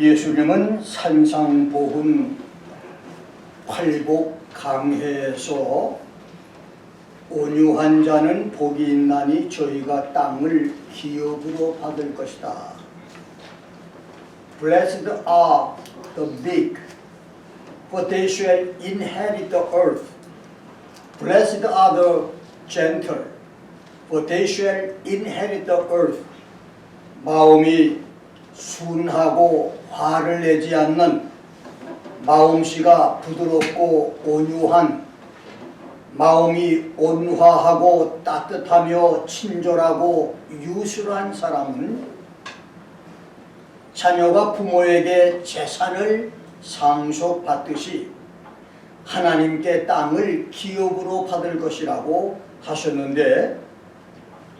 예수님은 산상보훈 팔복 강해에서 온유한 자는 복이 있나니 저희가 땅을 기업으로 받을 것이다. Blessed are the meek, for they shall inherit the earth. Blessed are the gentle, for they shall inherit the earth. 마음이 순하고 화를 내지 않는, 마음씨가 부드럽고 온유한, 마음이 온화하고 따뜻하며 친절하고 유술한 사람은 자녀가 부모에게 재산을 상속받듯이 하나님께 땅을 기업으로 받을 것이라고 하셨는데,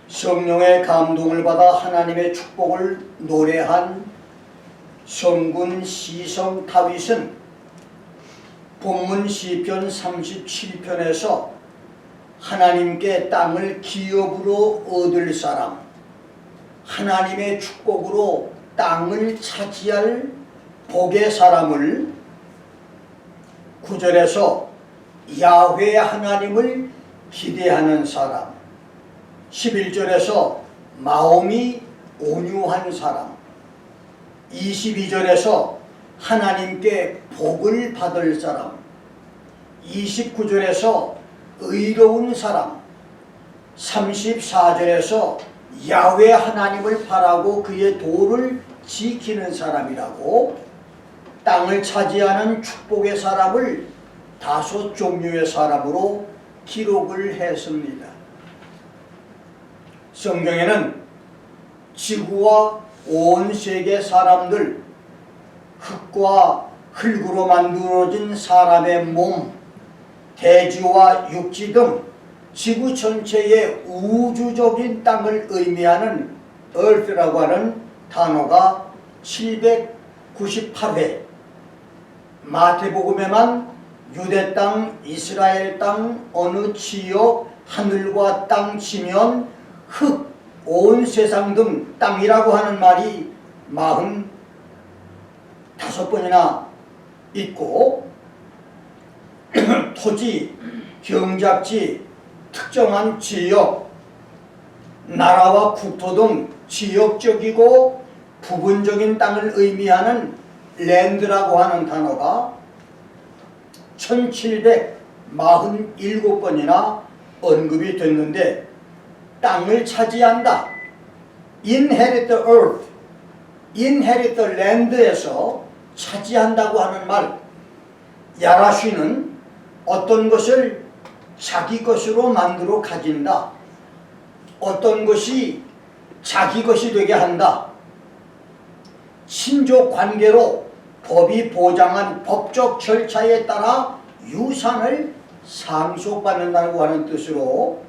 성령의 감동을 받아 하나님의 축복을 노래한 성군 시성 다윗은 본문 시편 37편에서 하나님께 땅을 기업으로 얻을 사람, 하나님의 축복으로 땅을 차지할 복의 사람을 9절에서 야훼 하나님을 기대하는 사람, 11절에서 마음이 온유한 사람, 22절에서 하나님께 복을 받을 사람, 29절에서 의로운 사람, 34절에서 야훼 하나님을 바라고 그의 도를 지키는 사람이라고 땅을 차지하는 축복의 사람을 5 종류의 사람으로 기록을 했습니다. 성경에는 지구와 온 세계 사람들, 흙과 흙으로 만들어진 사람의 몸, 대지와 육지 등 지구 전체의 우주적인 땅을 의미하는 earth라고 하는 단어가 798회, 마태복음에만 유대 땅, 이스라엘 땅, 어느 지역, 하늘과 땅 치면 흙, 온 세상 등 땅이라고 하는 말이 45번이나 있고, 토지, 경작지, 특정한 지역, 나라와 국토 등 지역적이고 부분적인 땅을 의미하는 랜드라고 하는 단어가 1747번이나 언급이 됐는데, 땅을 차지한다, inherit the earth, inherit the land에서 차지한다고 하는 말, 야라쉬는 어떤 것을 자기 것으로 만들어 가진다, 어떤 것이 자기 것이 되게 한다, 친족 관계로 법이 보장한 법적 절차에 따라 유산을 상속받는다고 하는 뜻으로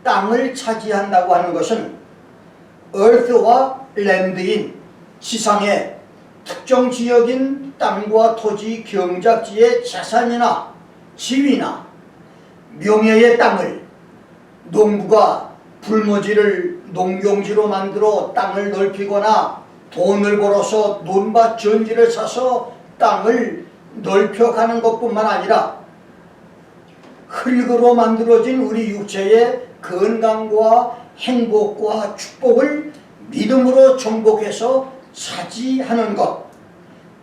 땅을 차지한다고 하는 것은 earth와 land인 지상의 특정 지역인 땅과 토지, 경작지의 재산이나 지위나 명예의 땅을, 농부가 불모지를 농경지로 만들어 땅을 넓히거나 돈을 벌어서 논밭 전지를 사서 땅을 넓혀가는 것뿐만 아니라 흙으로 만들어진 우리 육체의 건강과 행복과 축복을 믿음으로 정복해서 차지하는 것,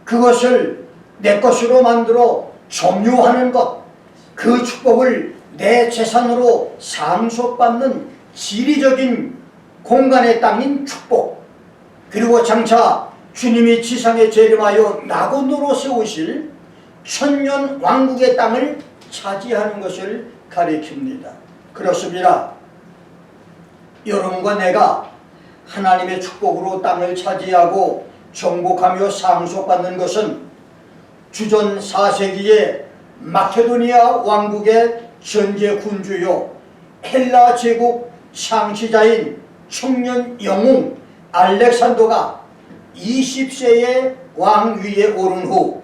그것을 내 것으로 만들어 점유하는 것, 그 축복을 내 재산으로 상속받는 지리적인 공간의 땅인 축복, 그리고 장차 주님이 지상에 재림하여 낙원으로 세우실 천년 왕국의 땅을 차지하는 것을 가리킵니다. 그렇습니다. 여러분과 내가 하나님의 축복으로 땅을 차지하고 정복하며 상속받는 것은 주전 4세기에 마케도니아 왕국의 현재 군주요 헬라 제국 창시자인 청년 영웅 알렉산더가 20세의 왕위에 오른 후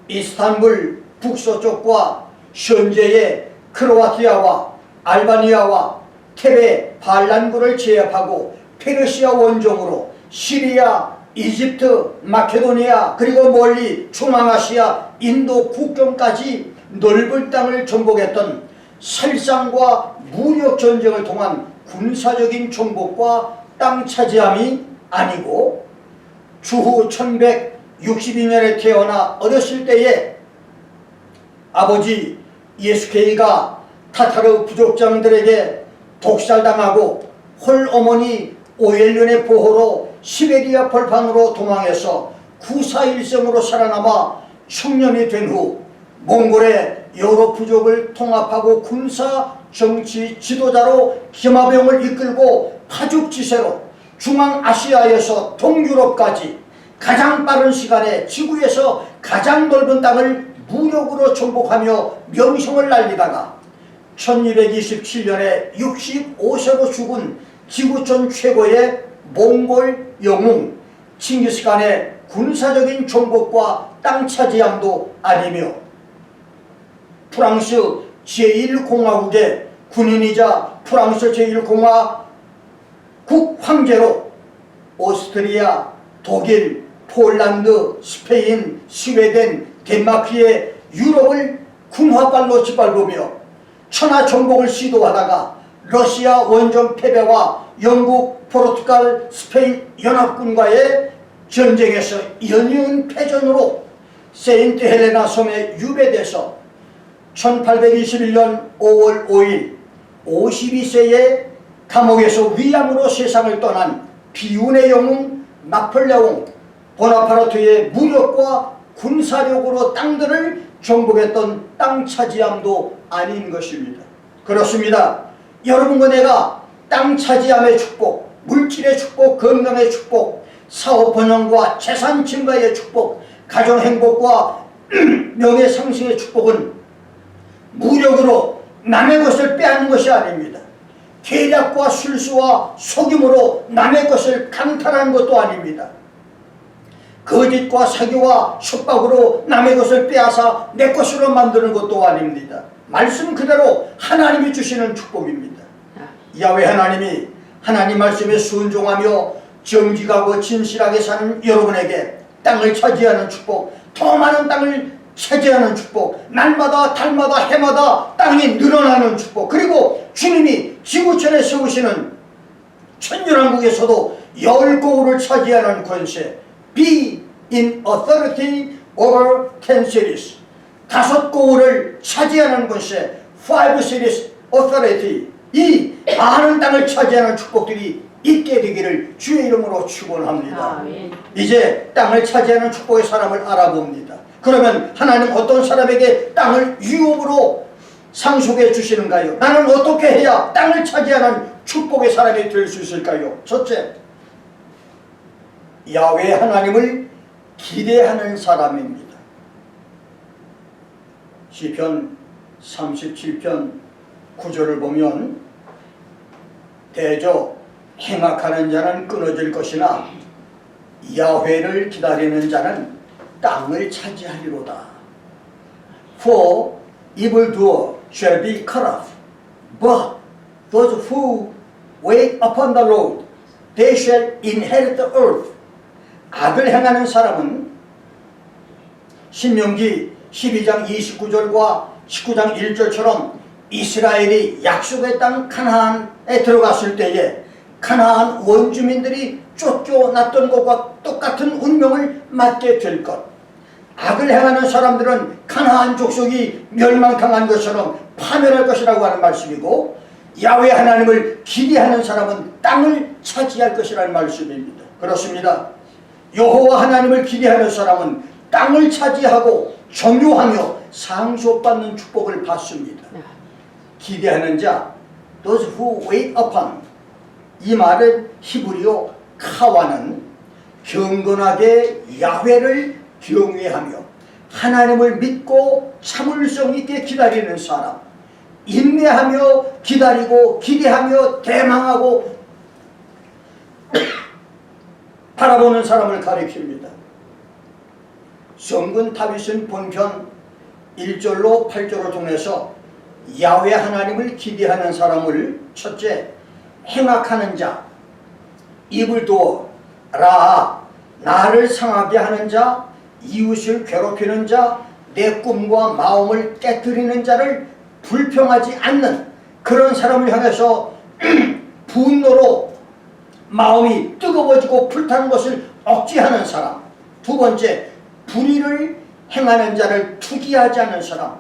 이스탄불 북서쪽과 현재의 크로아티아와 알바니아와 테베 반란군을 제압하고 페르시아 원정으로 시리아 이집트, 마케도니아, 그리고 멀리 중앙아시아, 인도 국경까지 넓은 땅을 정복했던 살상과 무력 전쟁을 통한 군사적인 정복과 땅 차지함이 아니고, 주후 1162년에 태어나 어렸을 때에 아버지 예수케이가 타타르 부족장들에게 독살당하고 홀어머니 오엘륜의 보호로 시베리아 벌판으로 도망해서 구사일생으로 살아남아 청년이 된 후 몽골의 여러 부족을 통합하고 군사 정치 지도자로 기마병을 이끌고 파죽지세로 중앙아시아에서 동유럽까지 가장 빠른 시간에 지구에서 가장 넓은 땅을 무력으로 정복하며 명성을 날리다가 1227년에 65세로 죽은 지구촌 최고의 몽골 영웅 칭기스칸의 군사적인 정복과 땅 차지함도 아니며, 프랑스 제1공화국의 군인이자 프랑스 제1공화국 황제로 오스트리아, 독일, 폴란드, 스페인, 스웨덴, 덴마크의 유럽을 군화발로 짓밟으며 천하 정복을 시도하다가 러시아 원정 패배와 영국, 포르투갈, 스페인 연합군과의 전쟁에서 연이은 패전으로 세인트 헬레나 섬에 유배돼서 1821년 5월 5일 52세의 감옥에서 위암으로 세상을 떠난 비운의 영웅 나폴레옹 보나파르트의 무력과 군사력으로 땅들을 정복했던 땅 차지함도 아닌 것입니다. 그렇습니다. 여러분과 내가 땅 차지함의 축복, 물질의 축복, 건강의 축복, 사업 번영과 재산 증가의 축복, 가정 행복과 명예 상승의 축복은 무력으로 남의 것을 빼앗는 것이 아닙니다. 계략과 술수와 속임으로 남의 것을 강탈하는 것도 아닙니다. 거짓과 사기와 속박으로 남의 것을 빼앗아 내 것으로 만드는 것도 아닙니다. 말씀 그대로 하나님이 주시는 축복입니다. 야훼 하나님이 하나님 말씀에 순종하며 정직하고 진실하게 사는 여러분에게 땅을 차지하는 축복, 더 많은 땅을 차지하는 축복, 날마다 달마다 해마다 땅이 늘어나는 축복, 그리고 주님이 지구촌에 세우시는 천년왕국에서도 10고을을 차지하는 권세, Be in authority over 10 cities, 5고을을 차지하는 권세, 5 cities authority, 이 많은 땅을 차지하는 축복들이 있게 되기를 주의 이름으로 축원합니다. 이제 땅을 차지하는 축복의 사람을 알아봅니다. 그러면 하나님 어떤 사람에게 땅을 유업으로 상속해 주시는가요? 나는 어떻게 해야 땅을 차지하는 축복의 사람이 될 수 있을까요? 첫째, 야훼 하나님을 기대하는 사람입니다. 시편 37편 9절을 보면 대저 행악하는 자는 끊어질 것이나 야훼를 기다리는 자는 땅을 차지하리로다. For evildoer shall be cut off, but those who wait upon the Lord, they shall inherit the earth. 악을 행하는 사람은 신명기 12장 29절과 19장 1절처럼 이스라엘이 약속의 땅 가나안에 들어갔을 때에 가나안 원주민들이 쫓겨났던 것과 똑같은 운명을 맞게 될 것. 악을 행하는 사람들은 가나안 족속이 멸망당한 것처럼 파멸할 것이라고 하는 말씀이고, 야훼 하나님을 기대하는 사람은 땅을 차지할 것이라는 말씀입니다. 그렇습니다. 여호와 하나님을 기대하는 사람은 땅을 차지하고 정유하며 상속받는 축복을 받습니다. 기대하는 자, those who wait upon, 이 말은 히브리어 카와는 경건하게 야훼를 경외하며 하나님을 믿고 참을성 있게 기다리는 사람, 인내하며 기다리고 기대하며 대망하고 바라보는 사람을 가리킵니다. 성근 다윗은 본편 1절로 8절을 통해서 야훼 하나님을 기대하는 사람을 첫째, 행악하는 자, 이불도어, 라아, 나를 상하게 하는 자, 이웃을 괴롭히는 자, 내 꿈과 마음을 깨뜨리는 자를 불평하지 않는 그런 사람을 향해서 분노로 마음이 뜨거워지고 불타는 것을 억제하는 사람. 두 번째, 불의를 행하는 자를 투기하지 않는 사람.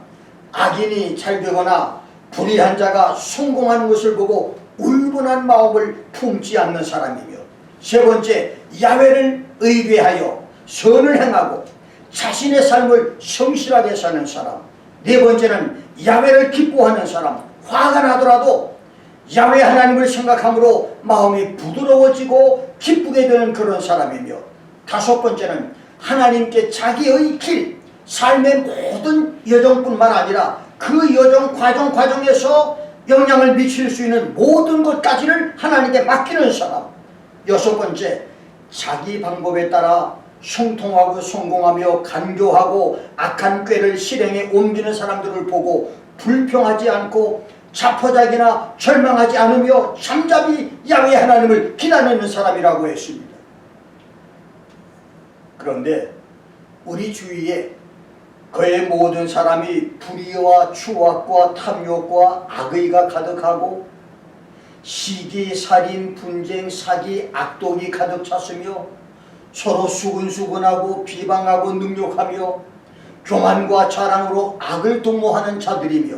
악인이 잘 되거나 불의한 자가 성공하는 것을 보고 울분한 마음을 품지 않는 사람이며, 세 번째, 야훼를 의뢰하여 선을 행하고 자신의 삶을 성실하게 사는 사람. 네 번째는 야훼를 기뻐하는 사람. 화가 나더라도 야훼 하나님을 생각함으로 마음이 부드러워지고 기쁘게 되는 그런 사람이며, 다섯 번째는 하나님께 자기의 길, 삶의 모든 여정뿐만 아니라 그 여정 과정에서 영향을 미칠 수 있는 모든 것까지를 하나님께 맡기는 사람. 여섯 번째, 자기 방법에 따라 형통하고 성공하며 간교하고 악한 꾀를 실행에 옮기는 사람들을 보고 불평하지 않고 자포자기나 절망하지 않으며 잠잠히 야훼 하나님을 기다리는 사람이라고 했습니다. 그런데 우리 주위에 그의 모든 사람이 불의와 추악과 탐욕과 악의가 가득하고 시기, 살인, 분쟁, 사기, 악독이 가득 찼으며 서로 수근수근하고 비방하고 능욕하며 교만과 자랑으로 악을 도모하는 자들이며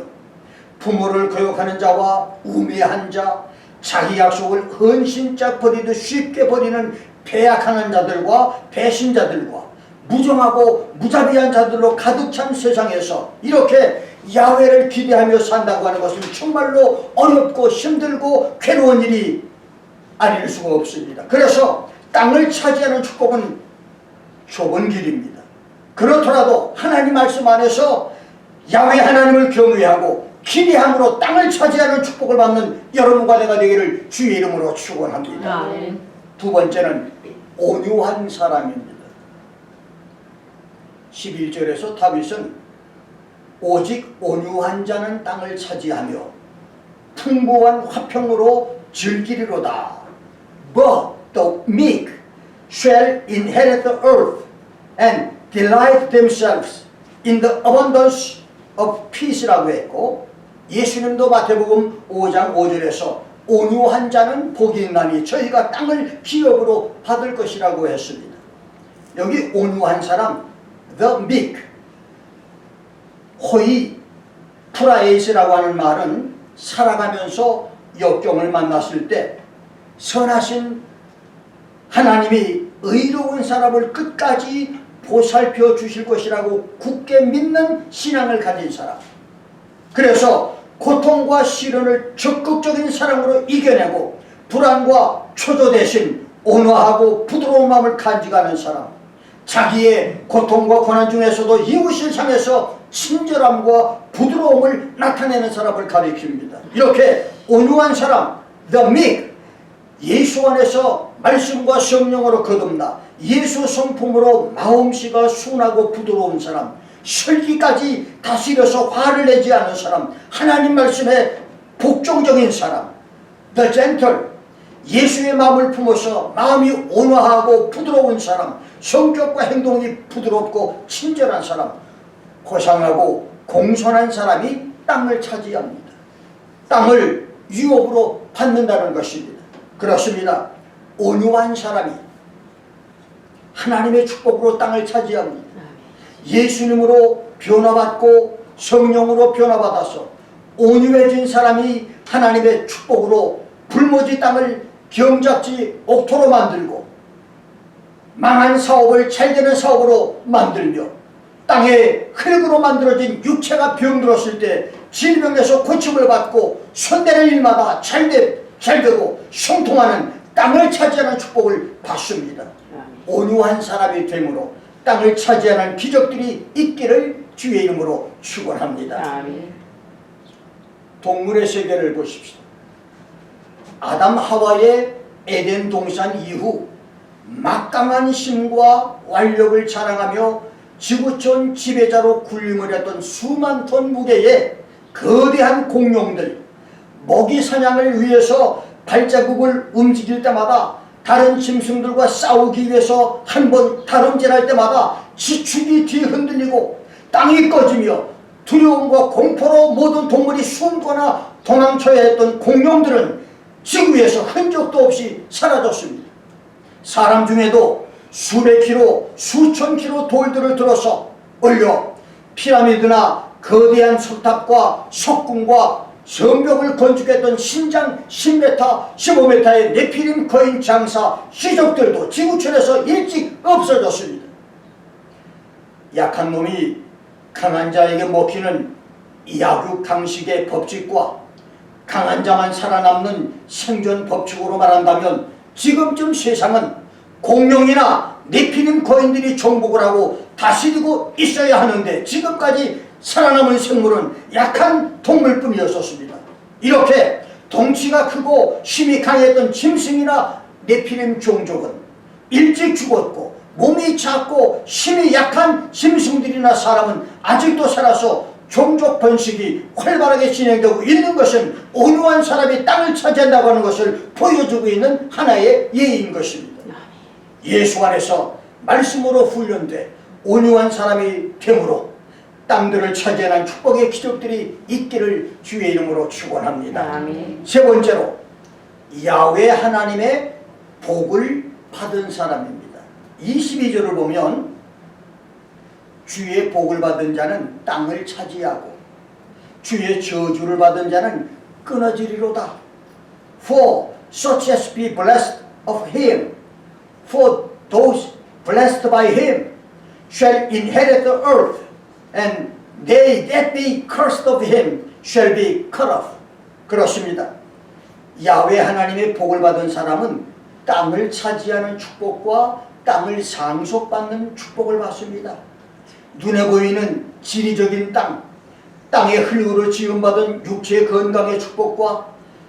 부모를 거역하는 자와 우매한 자, 자기 약속을 헌신짝 버리듯 쉽게 버리는 배약하는 자들과 배신자들과 무정하고 무자비한 자들로 가득 찬 세상에서 이렇게 야훼를 기대하며 산다고 하는 것은 정말로 어렵고 힘들고 괴로운 일이 아닐 수가 없습니다. 그래서 땅을 차지하는 축복은 좁은 길입니다. 그렇더라도 하나님 말씀 안에서 야훼 하나님을 경외하고 기대함으로 땅을 차지하는 축복을 받는 여러분과 내가 되기를 주의 이름으로 축원합니다. 두 번째는 온유한 사람입니다. 11절에서 다윗은 오직 온유한 자는 땅을 차지하며 풍부한 화평으로 즐기리로다. But the meek shall inherit the earth and delight themselves in the abundance of peace라고 했고, 예수님도 마태복음 5장 5절에서 온유한 자는 복이 있나니 저희가 땅을 기업으로 받을 것이라고 했습니다. 여기 온유한 사람, the meek, 호의, 프라에이스라고 하는 말은 살아가면서 역경을 만났을 때 선하신 하나님이 의로운 사람을 끝까지 보살펴 주실 것이라고 굳게 믿는 신앙을 가진 사람. 그래서 고통과 시련을 적극적인 사랑으로 이겨내고 불안과 초조 대신 온화하고 부드러운 마음을 간직하는 사람. 자기의 고통과 고난 중에서도 이웃을 향해서 친절함과 부드러움을 나타내는 사람을 가리킵니다. 이렇게 온유한 사람, the meek, 예수 안에서 말씀과 성령으로 거듭나 예수 성품으로 마음씨가 순하고 부드러운 사람, 설기까지 다스려서 화를 내지 않은 사람, 하나님 말씀에 복종적인 사람, the gentle, 예수의 마음을 품어서 마음이 온화하고 부드러운 사람, 성격과 행동이 부드럽고 친절한 사람, 고상하고 공손한 사람이 땅을 차지합니다. 땅을 유업으로 받는다는 것입니다. 그렇습니다. 온유한 사람이 하나님의 축복으로 땅을 차지합니다. 예수님으로 변화받고 성령으로 변화받아서 온유해진 사람이 하나님의 축복으로 불모지 땅을 경작지 옥토로 만들고 망한 사업을 잘되는 사업으로 만들며 땅에 흙으로 만들어진 육체가 병들었을 때 질병에서 고침을 받고 손대는 일마다 잘되고 성통하는 땅을 차지하는 축복을 받습니다. 온유한 사람이 되므로 땅을 차지하는 기적들이 있기를 주의 이름으로 축원합니다. 동물의 세계를 보십시오. 아담 하와의 에덴 동산 이후 막강한 힘과 완력을 자랑하며 지구촌 지배자로 군림을 했던 수만 톤 무게의 거대한 공룡들, 먹이 사냥을 위해서 발자국을 움직일 때마다 다른 짐승들과 싸우기 위해서 한번 다름질할 때마다 지축이 뒤흔들리고 땅이 꺼지며 두려움과 공포로 모든 동물이 숨거나 도망쳐야 했던 공룡들은 지구에서 흔적도 없이 사라졌습니다. 사람 중에도 수백 킬로, 수천 킬로 돌들을 들어서 올려 피라미드나 거대한 석탑과 석궁과 성벽을 건축했던 신장 10m, 15m의 네피림 거인 장사 시족들도 지구촌에서 일찍 없어졌습니다. 약한 놈이 강한 자에게 먹히는 약육강식의 법칙과 강한 자만 살아남는 생존 법칙으로 말한다면 지금쯤 세상은 공룡이나 네피림 거인들이 정복을 하고 다스리고 있어야 하는데 지금까지 살아남은 생물은 약한 동물뿐이었습니다. 이렇게 덩치가 크고 힘이 강했던 짐승이나 네피림 종족은 일찍 죽었고 몸이 작고 힘이 약한 짐승들이나 사람은 아직도 살아서 종족 번식이 활발하게 진행되고 있는 것은 온유한 사람이 땅을 차지한다고 하는 것을 보여주고 있는 하나의 예인 것입니다. 예수 안에서 말씀으로 훈련돼 온유한 사람이 되므로 땅들을 차지하는 축복의 기적들이 있기를 주의 이름으로 축원합니다. 아멘. 세 번째로 야훼 하나님의 복을 받은 사람입니다. 22절을 보면 주의 복을 받은 자는 땅을 차지하고 주의 저주를 받은 자는 끊어지리로다. For such as be blessed of him, for those blessed by him shall inherit the earth, and they that be cursed of him shall be cut off. 그렇습니다. 야훼 하나님의 복을 받은 사람은 땅을 차지하는 축복과 땅을 상속받는 축복을 받습니다. 눈에 보이는 지리적인 땅, 땅의 흙으로 지음받은 육체의 건강의 축복과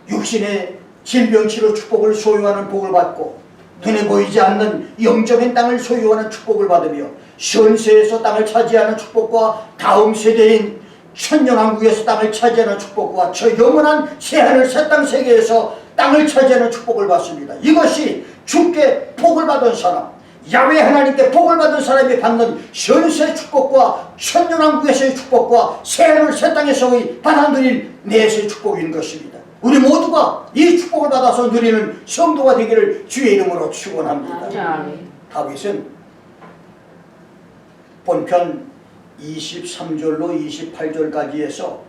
육신의 질병치료 축복을 소유하는 복을 받고 눈에 보이지 않는 영적인 땅을 소유하는 축복을 받으며 현세에서 땅을 차지하는 축복과 다음 세대인 천년왕국에서 땅을 차지하는 축복과 저 영원한 새하늘 새 땅 세계에서 땅을 차지하는 축복을 받습니다. 이것이 주께 복을 받은 사람, 야훼 하나님께 복을 받은 사람이 받는 현세 축복과 천년왕국에서의 축복과 새하늘 새 땅에서의 받아들일 내세의 축복인 것입니다. 우리 모두가 이 축복을 받아서 누리는 성도가 되기를 주의 이름으로 축원합니다. 다윗은 본편 23절로 28절까지 해서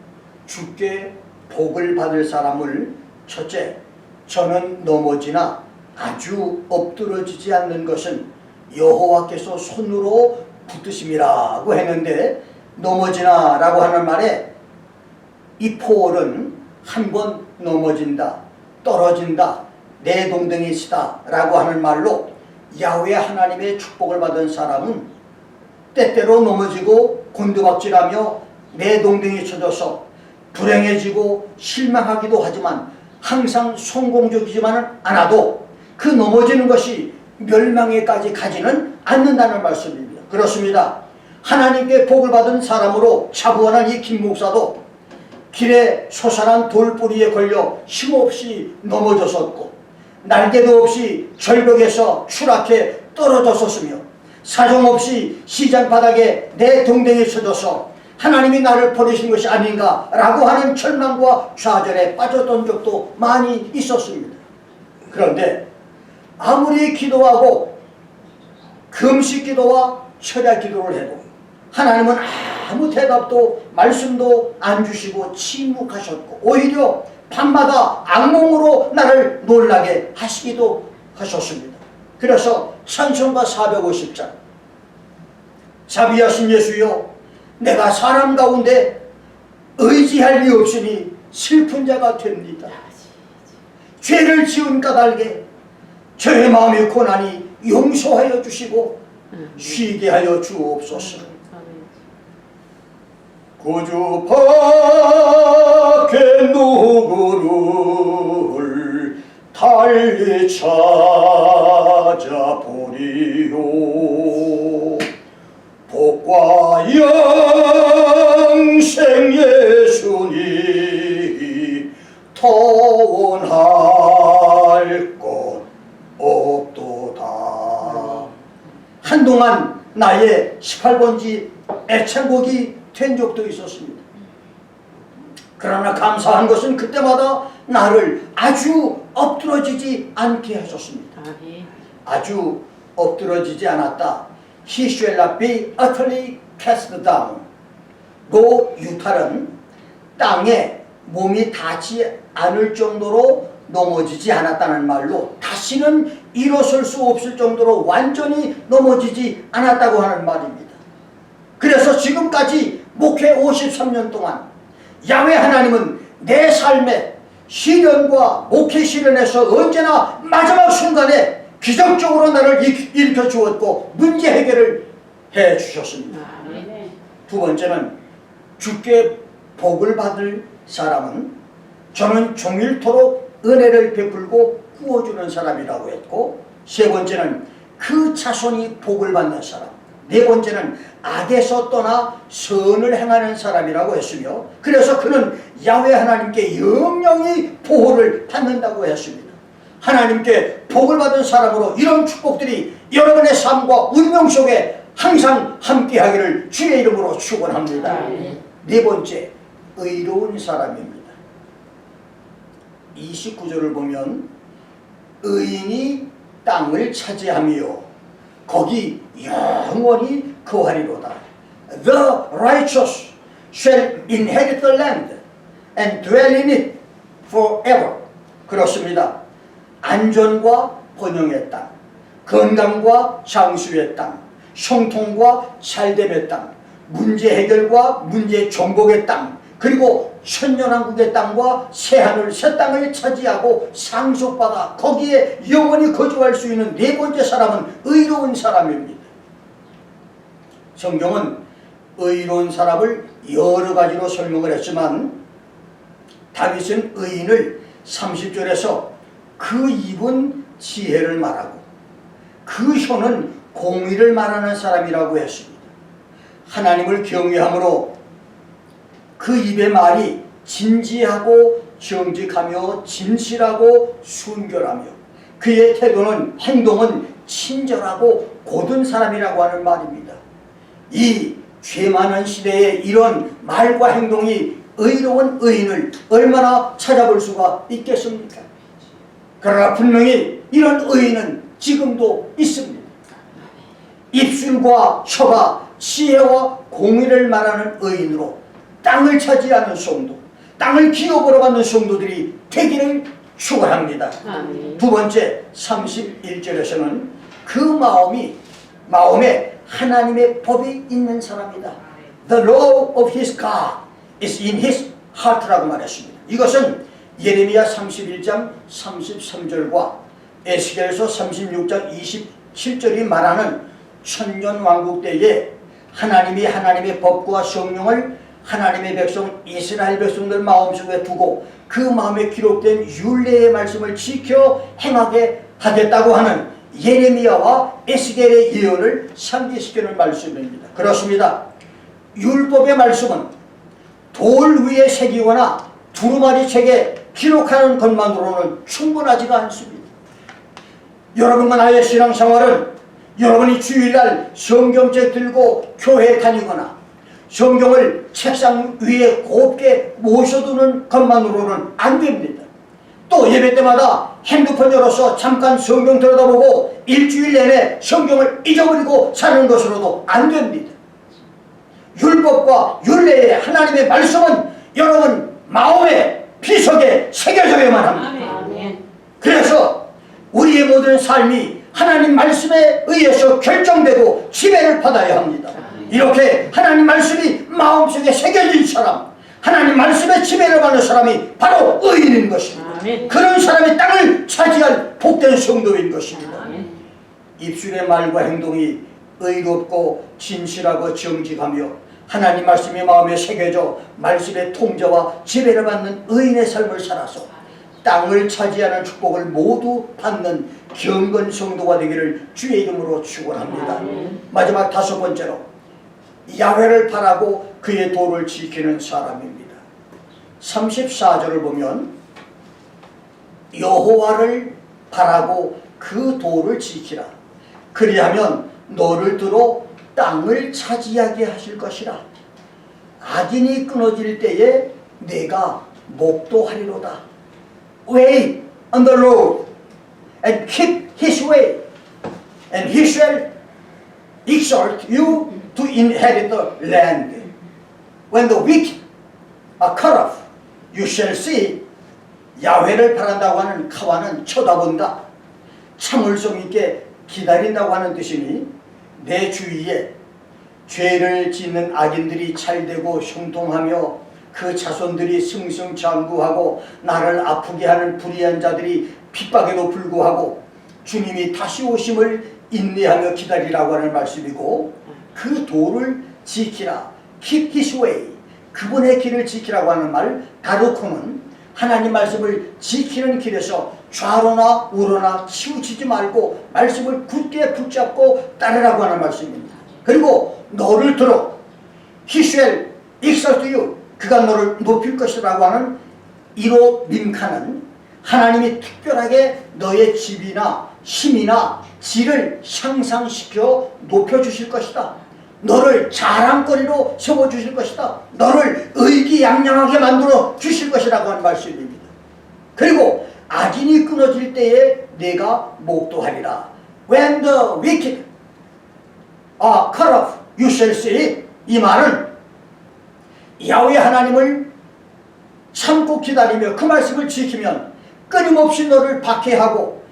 주께 복을 받을 사람을 첫째, 저는 넘어지나 아주 엎드러지지 않는 것은 여호와께서 손으로 붙드심이라고 했는데 넘어지나 라고 하는 말에 이 포올은 한번 넘어진다, 떨어진다, 내 동댕이시다 라고 하는 말로 야훼 하나님의 축복을 받은 사람은 때때로 넘어지고 곤두박질하며 내 동댕이 쳐져서 불행해지고 실망하기도 하지만 항상 성공적이지만은 않아도 그 넘어지는 것이 멸망에까지 가지는 않는다는 말씀입니다. 그렇습니다. 하나님께 복을 받은 사람으로 자부하는 이 김 목사도 길에 솟아난 돌뿌리에 걸려 힘없이 넘어졌었고 날개도 없이 절벽에서 추락해 떨어졌었으며 사정없이 시장 바닥에 내 동댕이 쳐져서 하나님이 나를 버리신 것이 아닌가 라고 하는 절망과 좌절에 빠졌던 적도 많이 있었습니다. 그런데 아무리 기도하고 금식 기도와 철야 기도를 해도 하나님은 아무 대답도 말씀도 안 주시고 침묵하셨고 오히려 밤마다 악몽으로 나를 놀라게 하시기도 하셨습니다. 그래서 찬송가 450장 자비하신 예수여 내가 사람 가운데 의지할 리 없으니 슬픈 자가 됩니다. 죄를 지은 까닭에 저의 마음의 고난이 용서하여 주시고 쉬게 하여 주옵소서. 구주 밖에 누구를 달리 찾아보리요. 복과 영생 예수니 더 원할 것 없 그동안 나의 18번지 애창곡이 된 적도 있었습니다. 그러나 감사한 것은 그때마다 나를 아주 엎드러지지 않게 하셨습니다. 아주 엎드러지지 않았다. He shall not be utterly cast down. 로 유탈은 땅에 몸이 닿지 않을 정도로 넘어지지 않았다는 말로 다시는 일어설 수 없을 정도로 완전히 넘어지지 않았다고 하는 말입니다. 그래서 지금까지 목회 53년 동안 야훼 하나님은 내 삶에 시련과 목회 시련에서 언제나 마지막 순간에 기적적으로 나를 일으켜 주었고 문제 해결을 해 주셨습니다. 두 번째는 주께 복을 받을 사람은 저는 종일토록 은혜를 베풀고 구워주는 사람이라고 했고, 세 번째는 그 자손이 복을 받는 사람, 네 번째는 악에서 떠나 선을 행하는 사람이라고 했으며, 그래서 그는 야훼 하나님께 영영이 보호를 받는다고 했습니다. 하나님께 복을 받은 사람으로 이런 축복들이 여러분의 삶과 운명 속에 항상 함께하기를 주의 이름으로 축원합니다. 네 번째, 의로운 사람입니다. 29절을 보면 의인이 땅을 차지하며 거기 영원히 거하리로다. The righteous shall inherit the land and dwell in it forever. 그렇습니다. 안전과 번영의 땅, 건강과 장수의 땅, 형통과 잘됨의 땅, 문제 해결과 문제 정복의 땅, 그리고 천년왕국의 땅과 새하늘 새 땅을 차지하고 상속받아 거기에 영원히 거주할 수 있는 네 번째 사람은 의로운 사람입니다. 성경은 의로운 사람을 여러 가지로 설명을 했지만 다윗은 의인을 30절에서 그 입은 지혜를 말하고 그 혀는 공의를 말하는 사람이라고 했습니다. 하나님을 경외함으로 그 입의 말이 진지하고 정직하며 진실하고 순결하며 그의 태도는 행동은 친절하고 고든 사람이라고 하는 말입니다. 이 죄 많은 시대에 이런 말과 행동이 의로운 의인을 얼마나 찾아볼 수가 있겠습니까? 그러나 분명히 이런 의인은 지금도 있습니다. 입술과 혀가 지혜와 공의를 말하는 의인으로 땅을 차지하는 성도, 땅을 기업으로 받는 성도들이 되기를 축원합니다. 두 번째 31절에서는 그 마음에 하나님의 법이 있는 사람이다. The law of his God is in his heart라고 말했습니다. 이것은 예레미야 31장 33절과 에스겔서 36장 27절이 말하는 천년왕국 때에 하나님이 하나님의 법과 성령을 하나님의 백성 이스라엘 백성들 마음속에 두고 그 마음에 기록된 율례의 말씀을 지켜 행하게 하겠다고 하는 예레미야와 에스겔의 예언을 상기시키는 말씀입니다. 그렇습니다. 율법의 말씀은 돌 위에 새기거나 두루마리 책에 기록하는 것만으로는 충분하지가 않습니다. 여러분과 나의 신앙생활은 여러분이 주일날 성경책 들고 교회에 다니거나 성경을 책상 위에 곱게 모셔두는 것만으로는 안 됩니다. 또 예배 때마다 핸드폰 열어서 잠깐 성경 들여다보고 일주일 내내 성경을 잊어버리고 사는 것으로도 안 됩니다. 율법과 율례의 하나님의 말씀은 여러분 마음의 비석에 새겨져야만 합니다. 그래서 우리의 모든 삶이 하나님 말씀에 의해서 결정되고 지배를 받아야 합니다. 이렇게 하나님 말씀이 마음속에 새겨진 사람, 하나님 말씀에 지배를 받는 사람이 바로 의인인 것입니다. 그런 사람이 땅을 차지할 복된 성도인 것입니다. 입술의 말과 행동이 의롭고 진실하고 정직하며 하나님 말씀이 마음에 새겨져 말씀의 통제와 지배를 받는 의인의 삶을 살아서 땅을 차지하는 축복을 모두 받는 경건 성도가 되기를 주의 이름으로 축원합니다. 마지막 다섯 번째로 야훼를 바라고 그의 도를 지키는 사람입니다. 34절을 보면 여호와를 바라고 그 도를 지키라. 그리하면 너를 들어 땅을 차지하게 하실 것이라. 악인이 끊어질 때에 내가 목도하리로다. Wait on the Lord and keep his way, and he shall exalt you to inherit the land. When the wicked are cut off, you shall see. 야훼를 바란다고 하는 카와는 쳐다본다. 참을성 있게 기다린다고 하는 뜻이니 내 주위에 죄를 짓는 악인들이 잘되고 형통하며 그 자손들이 승승장구하고 나를 아프게 하는 불의한 자들이 핍박에도 불구하고 주님이 다시 오심을 인내하며 기다리라고 하는 말씀이고, 그 도를 지키라. Keep his way. 그분의 길을 지키라고 하는 말, 다르코는 하나님 말씀을 지키는 길에서 좌로나 우로나 치우치지 말고 말씀을 굳게 붙잡고 따르라고 하는 말씀입니다. 그리고 너를 들어 He shall exalt you. 그가 너를 높일 것이라고 하는 이로 림카는 하나님이 특별하게 너의 집이나 힘이나 질을 향상시켜 높여주실 것이다. 너를 자랑거리로 세워주실 것이다. 너를 의기양양하게 만들어 주실 것이라고 하는 말씀입니다. 그리고 악인이 끊어질 때에 내가 목도하리라. When the wicked are cut off, you shall see. 이 말은 야훼 하나님을 참고 기다리며 그 말씀을 지키면 끊임없이 너를 박해하고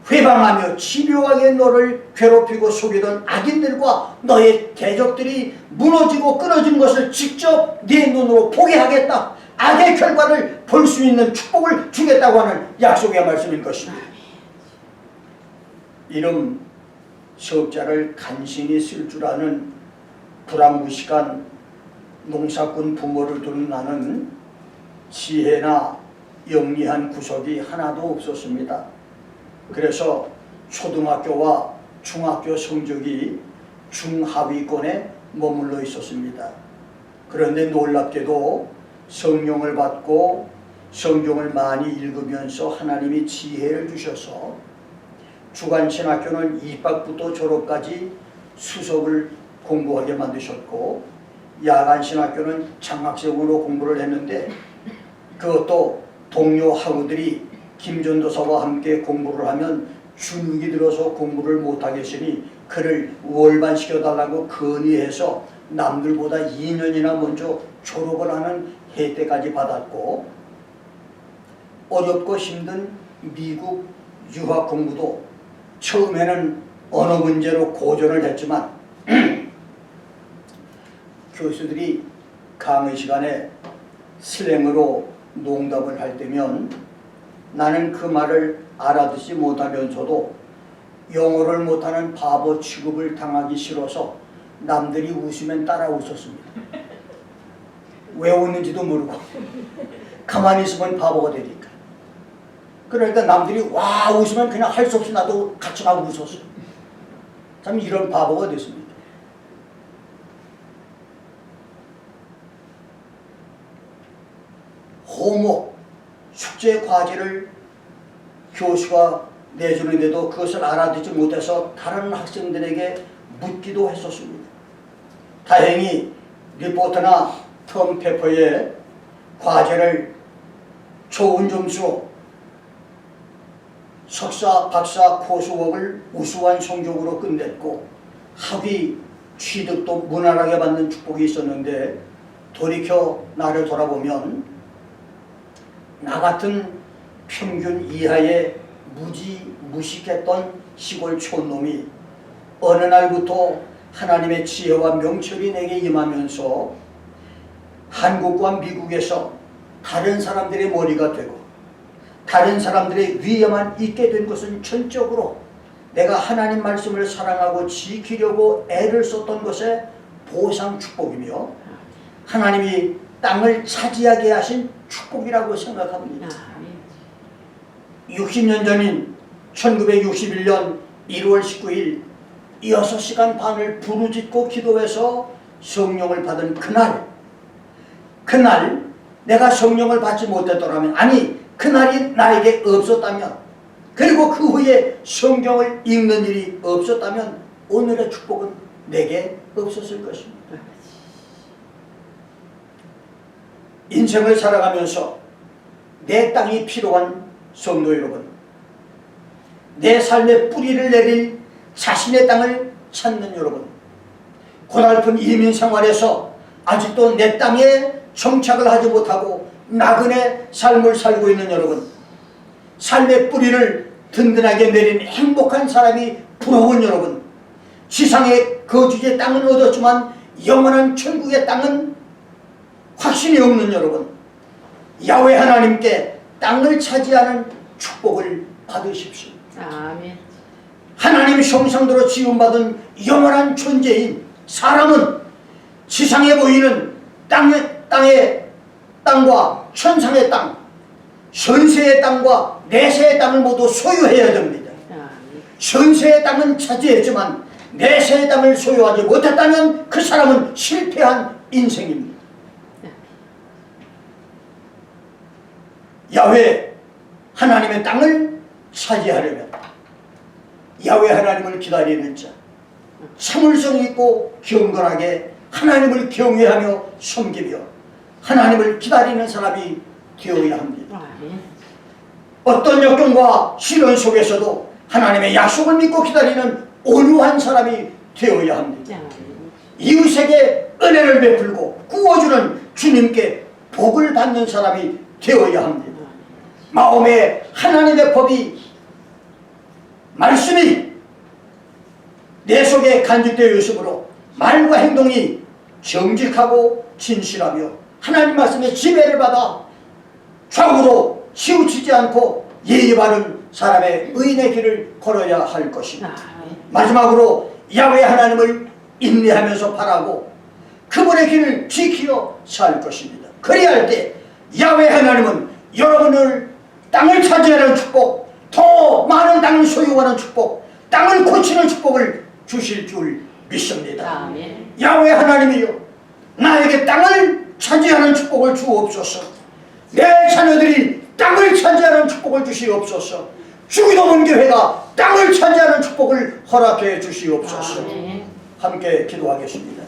회방하며 집요하게 너를 괴롭히고 속이던 악인들과 너의 대적들이 무너지고 끊어진 것을 직접 네 눈으로 보게 하겠다. 악의 결과를 볼 수 있는 축복을 주겠다고 하는 약속의 말씀인 것입니다. 이름 석자를 간신히 쓸 줄 아는 불황무식한 농사꾼 부모를 두는 나는 지혜나 영리한 구석이 하나도 없었습니다. 그래서 초등학교와 중학교 성적이 중하위권에 머물러 있었습니다. 그런데 놀랍게도 성령을 받고 성경을 많이 읽으면서 하나님이 지혜를 주셔서 주간신학교는 입학부터 졸업까지 수석을 공부하게 만드셨고, 야간신학교는 장학생으로 공부를 했는데 그것도 동료 학우들이 김전도사와 함께 공부를 하면 주눅이 들어서 공부를 못하겠으니 그를 월반시켜달라고 건의해서 남들보다 2년이나 먼저 졸업을 하는 혜택까지 받았고, 어렵고 힘든 미국 유학 공부도 처음에는 언어 문제로 고전을 했지만 교수들이 강의 시간에 슬랭으로 농담을 할 때면 나는 그 말을 알아듣지 못하면서도 영어를 못하는 바보 취급을 당하기 싫어서 남들이 웃으면 따라 웃었습니다. 왜 웃는지도 모르고 가만히 있으면 바보가 되니까. 그러니까 남들이 와 웃으면 그냥 할 수 없이 나도 같이 막 웃었어요. 참 이런 바보가 됐습니다. 호목, 숙제 과제를 교수가 내주는데도 그것을 알아듣지 못해서 다른 학생들에게 묻기도 했었습니다. 다행히 리포트나 텀페퍼에 과제를 좋은 점수로 석사, 박사, 코스웍을 우수한 성적으로 끝냈고 학위 취득도 무난하게 받는 축복이 있었는데, 돌이켜 나를 돌아보면 나 같은 평균 이하의 무식했던 시골 촌놈이 어느 날부터 하나님의 지혜와 명철이 내게 임하면서 한국과 미국에서 다른 사람들의 머리가 되고 다른 사람들의 위에만 있게 된 것은 전적으로 내가 하나님 말씀을 사랑하고 지키려고 애를 썼던 것의 보상 축복이며 하나님이 땅을 차지하게 하신 축복이라고 생각합니다. 60년 전인 1961년 1월 19일 6시간 반을 부르짖고 기도해서 성령을 받은 그날 내가 성령을 받지 못했더라면, 아니 그날이 나에게 없었다면, 그리고 그 후에 성경을 읽는 일이 없었다면 오늘의 축복은 내게 없었을 것입니다. 인생을 살아가면서 내 땅이 필요한 성도 여러분, 내 삶의 뿌리를 내릴 자신의 땅을 찾는 여러분, 고달픈 이민 생활에서 아직도 내 땅에 정착을 하지 못하고 나그네 삶을 살고 있는 여러분, 삶의 뿌리를 든든하게 내린 행복한 사람이 부러운 여러분, 지상의 거주지의 땅은 얻었지만 영원한 천국의 땅은 확신이 없는 여러분, 야훼 하나님께 땅을 차지하는 축복을 받으십시오. 아멘. 하나님 형상대로 지음받은 영원한 존재인 사람은 지상에 보이는 땅과 천상의 땅, 현세의 땅과 내세의 땅을 모두 소유해야 됩니다. 현세의 땅은 차지했지만 내세의 땅을 소유하지 못했다면 그 사람은 실패한 인생입니다. 야훼 하나님의 땅을 차지하려면 야훼 하나님을 기다리는 자, 참을성 있고 경건하게 하나님을 경외하며 섬기며 하나님을 기다리는 사람이 되어야 합니다. 어떤 역경과 시련 속에서도 하나님의 약속을 믿고 기다리는 온유한 사람이 되어야 합니다. 이웃에게 은혜를 베풀고 구워주는 주님께 복을 받는 사람이 되어야 합니다. 마음에 하나님의 법이, 말씀이 내 속에 간직되어 있으므로 말과 행동이 정직하고 진실하며 하나님 말씀의 지배를 받아 좌우로 치우치지 않고 예의 바른 사람의 의인의 길을 걸어야 할 것입니다. 마지막으로 야훼 하나님을 인내하면서 바라고 그분의 길을 지키어 살 것입니다. 그리할 때 야훼 하나님은 여러분을 땅을 차지하는 축복, 더 많은 땅을 소유하는 축복, 땅을 고치는 축복을 주실 줄 믿습니다. 야훼 하나님이여, 나에게 땅을 차지하는 축복을 주옵소서. 내 자녀들이 땅을 차지하는 축복을 주시옵소서. 주기도문 교회가 땅을 차지하는 축복을 허락해 주시옵소서. 함께 기도하겠습니다.